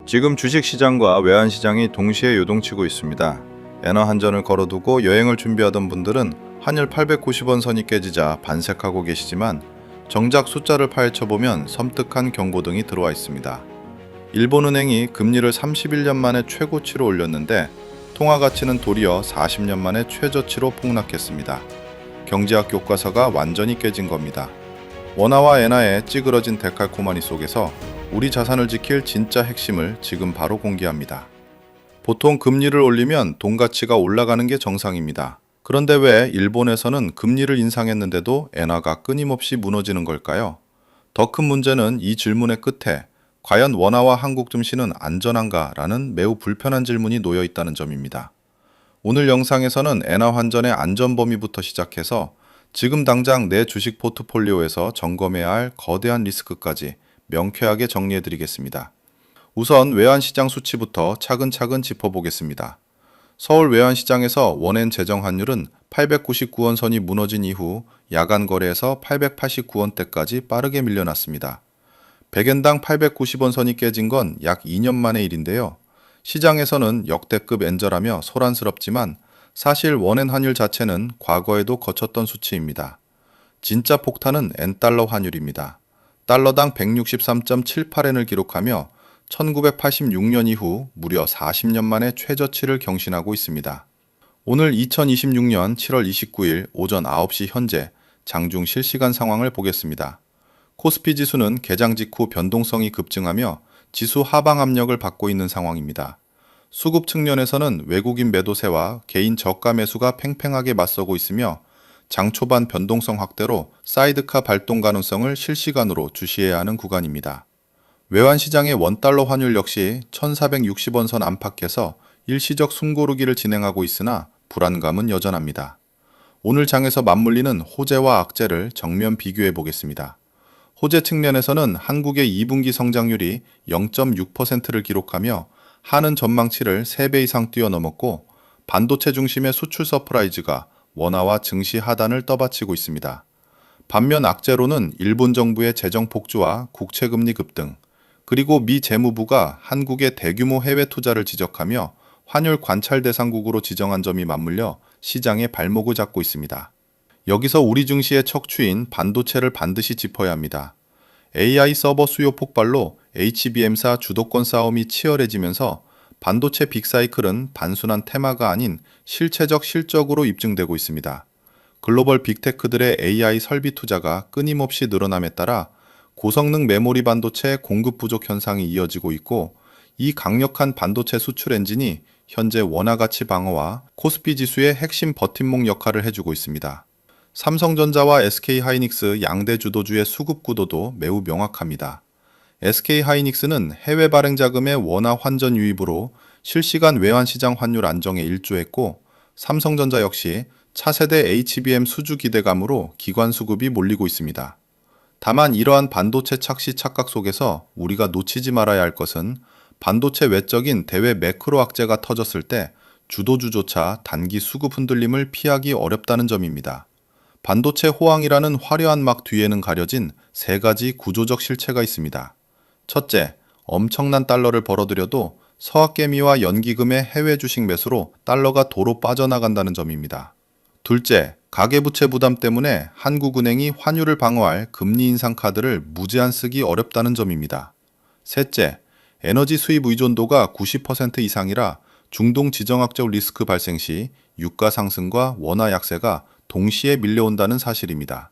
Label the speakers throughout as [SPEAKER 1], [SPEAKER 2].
[SPEAKER 1] 지금 주식시장과 외환시장이 동시에 요동치고 있습니다. 엔화 한전을 걸어두고 여행을 준비하던 분들은 환율 890원 선이 깨지자 반색하고 계시지만 정작 숫자를 파헤쳐보면 섬뜩한 경고등이 들어와 있습니다. 일본은행이 금리를 31년 만에 최고치로 올렸는데 통화가치는 도리어 40년 만에 최저치로 폭락했습니다. 경제학 교과서가 완전히 깨진 겁니다. 원화와 엔화의 찌그러진 데칼코마니 속에서 우리 자산을 지킬 진짜 핵심을 지금 바로 공개합니다. 보통 금리를 올리면 돈 가치가 올라가는 게 정상입니다. 그런데 왜 일본에서는 금리를 인상했는데도 엔화가 끊임없이 무너지는 걸까요? 더 큰 문제는 이 질문의 끝에 과연 원화와 한국 증시는 안전한가라는 매우 불편한 질문이 놓여 있다는 점입니다. 오늘 영상에서는 엔화 환전의 안전 범위부터 시작해서 지금 당장 내 주식 포트폴리오에서 점검해야 할 거대한 리스크까지 명쾌하게 정리해드리겠습니다. 우선 외환시장 수치부터 차근차근 짚어보겠습니다. 서울 외환시장에서 원엔 제정 환율은 899원 선이 무너진 이후 야간 거래에서 889원대까지 빠르게 밀려났습니다. 100엔당 890원 선이 깨진 건 약 2년 만의 일인데요. 시장에서는 역대급 엔저라며 소란스럽지만 사실 원엔 환율 자체는 과거에도 거쳤던 수치입니다. 진짜 폭탄은 엔달러 환율입니다. 달러당 163.78엔을 기록하며 1986년 이후 무려 40년 만에 최저치를 경신하고 있습니다. 오늘 2026년 7월 29일 오전 9시 현재 장중 실시간 상황을 보겠습니다. 코스피 지수는 개장 직후 변동성이 급증하며 지수 하방 압력을 받고 있는 상황입니다. 수급 측면에서는 외국인 매도세와 개인 저가 매수가 팽팽하게 맞서고 있으며 장 초반 변동성 확대로 사이드카 발동 가능성을 실시간으로 주시해야 하는 구간입니다. 외환시장의 원달러 환율 역시 1460원 선 안팎에서 일시적 숨고르기를 진행하고 있으나 불안감은 여전합니다. 오늘 장에서 맞물리는 호재와 악재를 정면 비교해 보겠습니다. 호재 측면에서는 한국의 2분기 성장률이 0.6%를 기록하며 하는 전망치를 3배 이상 뛰어넘었고 반도체 중심의 수출 서프라이즈가 원화와 증시 하단을 떠받치고 있습니다. 반면 악재로는 일본 정부의 재정 폭주와 국채금리 급등, 그리고 미 재무부가 한국의 대규모 해외 투자를 지적하며 환율 관찰 대상국으로 지정한 점이 맞물려 시장의 발목을 잡고 있습니다. 여기서 우리 증시의 척추인 반도체를 반드시 짚어야 합니다. AI 서버 수요 폭발로 HBM사 주도권 싸움이 치열해지면서 반도체 빅사이클은 단순한 테마가 아닌 실체적 실적으로 입증되고 있습니다. 글로벌 빅테크들의 AI 설비 투자가 끊임없이 늘어남에 따라 고성능 메모리 반도체 공급 부족 현상이 이어지고 있고 이 강력한 반도체 수출 엔진이 현재 원화 가치 방어와 코스피 지수의 핵심 버팀목 역할을 해주고 있습니다. 삼성전자와 SK하이닉스 양대 주도주의 수급 구도도 매우 명확합니다. SK하이닉스는 해외 발행 자금의 원화 환전 유입으로 실시간 외환시장 환율 안정에 일조했고 삼성전자 역시 차세대 HBM 수주 기대감으로 기관 수급이 몰리고 있습니다. 다만 이러한 반도체 착시 착각 속에서 우리가 놓치지 말아야 할 것은 반도체 외적인 대외 매크로 악재가 터졌을 때 주도주조차 단기 수급 흔들림을 피하기 어렵다는 점입니다. 반도체 호황이라는 화려한 막 뒤에는 가려진 3가지 구조적 실체가 있습니다. 첫째, 엄청난 달러를 벌어들여도 서학개미와 연기금의 해외 주식 매수로 달러가 도로 빠져나간다는 점입니다. 둘째, 가계부채 부담 때문에 한국은행이 환율을 방어할 금리 인상 카드를 무제한 쓰기 어렵다는 점입니다. 셋째, 에너지 수입 의존도가 90% 이상이라 중동 지정학적 리스크 발생 시 유가 상승과 원화 약세가 동시에 밀려온다는 사실입니다.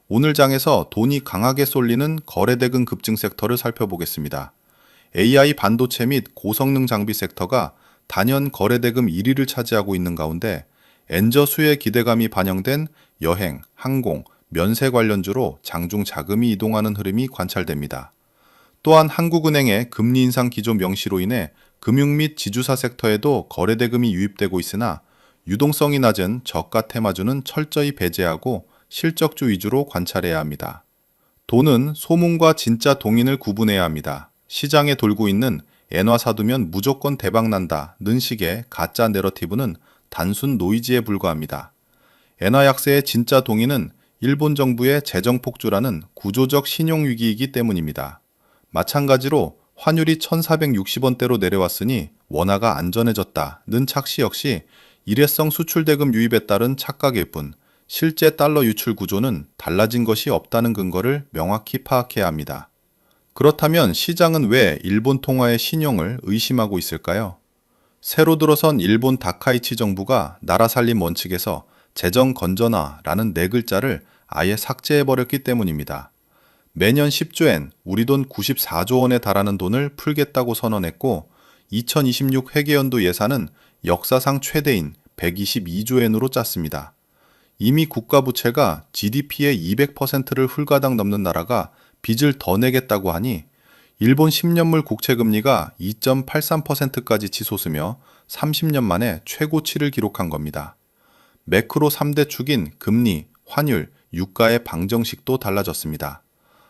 [SPEAKER 1] 오늘 장에서 돈이 강하게 쏠리는 거래대금 급증 섹터를 살펴보겠습니다. AI 반도체 및 고성능 장비 섹터가 단연 거래대금 1위를 차지하고 있는 가운데 엔저 수혜 기대감이 반영된 여행, 항공, 면세 관련주로 장중 자금이 이동하는 흐름이 관찰됩니다. 또한 한국은행의 금리 인상 기조 명시로 인해 금융 및 지주사 섹터에도 거래대금이 유입되고 있으나 유동성이 낮은 저가 테마주는 철저히 배제하고 실적주 위주로 관찰해야 합니다. 돈은 소문과 진짜 동인을 구분해야 합니다. 시장에 돌고 있는 엔화 사두면 무조건 대박난다는 식의 가짜 내러티브는 단순 노이즈에 불과합니다. 엔화 약세의 진짜 동인은 일본 정부의 재정 폭주라는 구조적 신용 위기이기 때문입니다. 마찬가지로 환율이 1460원대로 내려왔으니 원화가 안전해졌다는 착시 역시 일회성 수출 대금 유입에 따른 착각일 뿐 실제 달러 유출 구조는 달라진 것이 없다는 근거를 명확히 파악해야 합니다. 그렇다면 시장은 왜 일본 통화의 신용을 의심하고 있을까요? 새로 들어선 일본 다카이치 정부가 나라 살림 원칙에서 재정 건전화라는 네 글자를 아예 삭제해버렸기 때문입니다. 매년 10조엔, 우리 돈 94조 원에 달하는 돈을 풀겠다고 선언했고 2026 회계연도 예산은 역사상 최대인 122조엔으로 짰습니다. 이미 국가 부채가 GDP의 200%를 훌가닥 넘는 나라가 빚을 더 내겠다고 하니 일본 10년물 국채 금리가 2.83%까지 치솟으며 30년 만에 최고치를 기록한 겁니다. 매크로 3대 축인 금리, 환율, 유가의 방정식도 달라졌습니다.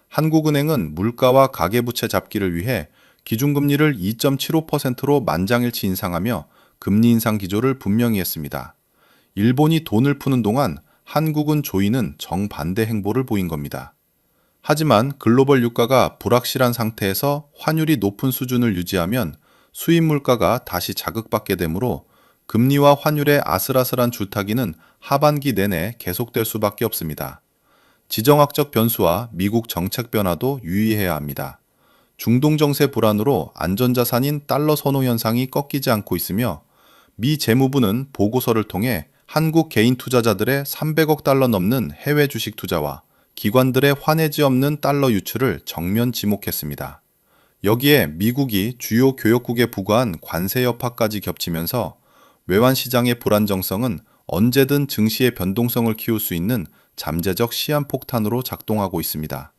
[SPEAKER 1] 한국은행은 물가와 가계부채 잡기를 위해 기준금리를 2.75%로 만장일치 인상하며 금리 인상 기조를 분명히 했습니다. 일본이 돈을 푸는 동안 한국은 조이는 정반대 행보를 보인 겁니다. 하지만 글로벌 유가가 불확실한 상태에서 환율이 높은 수준을 유지하면 수입 물가가 다시 자극받게 되므로 금리와 환율의 아슬아슬한 줄타기는 하반기 내내 계속될 수밖에 없습니다. 지정학적 변수와 미국 정책 변화도 유의해야 합니다. 중동 정세 불안으로 안전자산인 달러 선호 현상이 꺾이지 않고 있으며 미 재무부는 보고서를 통해 한국 개인 투자자들의 300억 달러 넘는 해외 주식 투자와 기관들의 환해지 없는 달러 유출을 정면 지목했습니다. 여기에 미국이 주요 교역국에 부과한 관세 여파까지 겹치면서 외환 시장의 불안정성은 언제든 증시의 변동성을 키울 수 있는 잠재적 시한폭탄으로 작동하고 있습니다.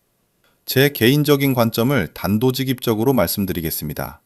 [SPEAKER 1] 제 개인적인 관점을 단도직입적으로 말씀드리겠습니다.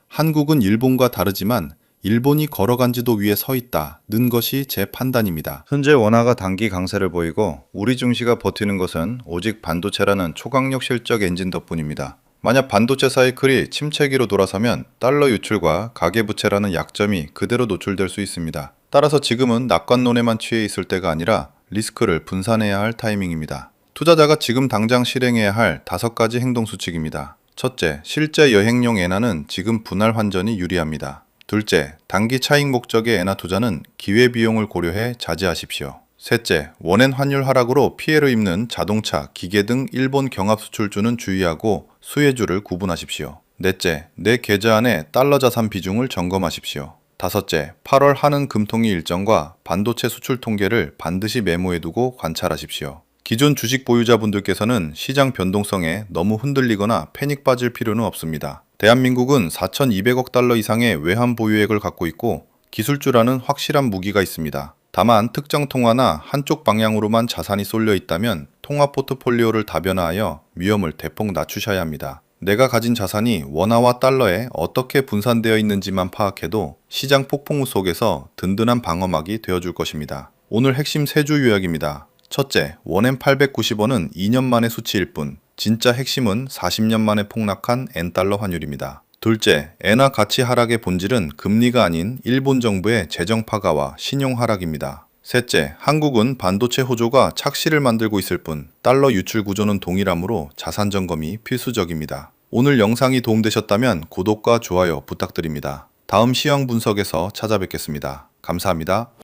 [SPEAKER 1] 한국은 일본과 다르지만 일본이 걸어간 지도 위에 서 있다는 것이 제 판단입니다. 현재 원화가 단기 강세를 보이고 우리 증시가 버티는 것은 오직 반도체라는 초강력 실적 엔진 덕분입니다. 만약 반도체 사이클이 침체기로 돌아서면 달러 유출과 가계부채라는 약점이 그대로 노출될 수 있습니다. 따라서 지금은 낙관론에만 취해 있을 때가 아니라 리스크를 분산해야 할 타이밍입니다. 투자자가 지금 당장 실행해야 할 5가지 행동 수칙입니다. 첫째, 실제 여행용 엔화는 지금 분할 환전이 유리합니다. 둘째, 단기 차익 목적의 엔화 투자는 기회비용을 고려해 자제하십시오. 셋째, 원엔 환율 하락으로 피해를 입는 자동차, 기계 등 일본 경합 수출주는 주의하고 수혜주를 구분하십시오. 넷째, 내 계좌 안에 달러 자산 비중을 점검하십시오. 다섯째, 8월 한은 금통위 일정과 반도체 수출 통계를 반드시 메모해두고 관찰하십시오. 기존 주식 보유자분들께서는 시장 변동성에 너무 흔들리거나 패닉 빠질 필요는 없습니다. 대한민국은 4,200억 달러 이상의 외환 보유액을 갖고 있고 기술주라는 확실한 무기가 있습니다. 다만 특정 통화나 한쪽 방향으로만 자산이 쏠려 있다면 통화 포트폴리오를 다변화하여 위험을 대폭 낮추셔야 합니다. 내가 가진 자산이 원화와 달러에 어떻게 분산되어 있는지만 파악해도 시장 폭풍우 속에서 든든한 방어막이 되어줄 것입니다. 오늘 핵심 3주 요약입니다. 첫째, 원엔 890원은 2년 만의 수치일 뿐 진짜 핵심은 40년 만에 폭락한 엔달러 환율입니다. 둘째, 엔화 가치 하락의 본질은 금리가 아닌 일본 정부의 재정 파가와 신용 하락입니다. 셋째, 한국은 반도체 호조가 착시를 만들고 있을 뿐 달러 유출 구조는 동일하므로 자산 점검이 필수적입니다. 오늘 영상이 도움되셨다면 구독과 좋아요 부탁드립니다. 다음 시황 분석에서 찾아뵙겠습니다. 감사합니다.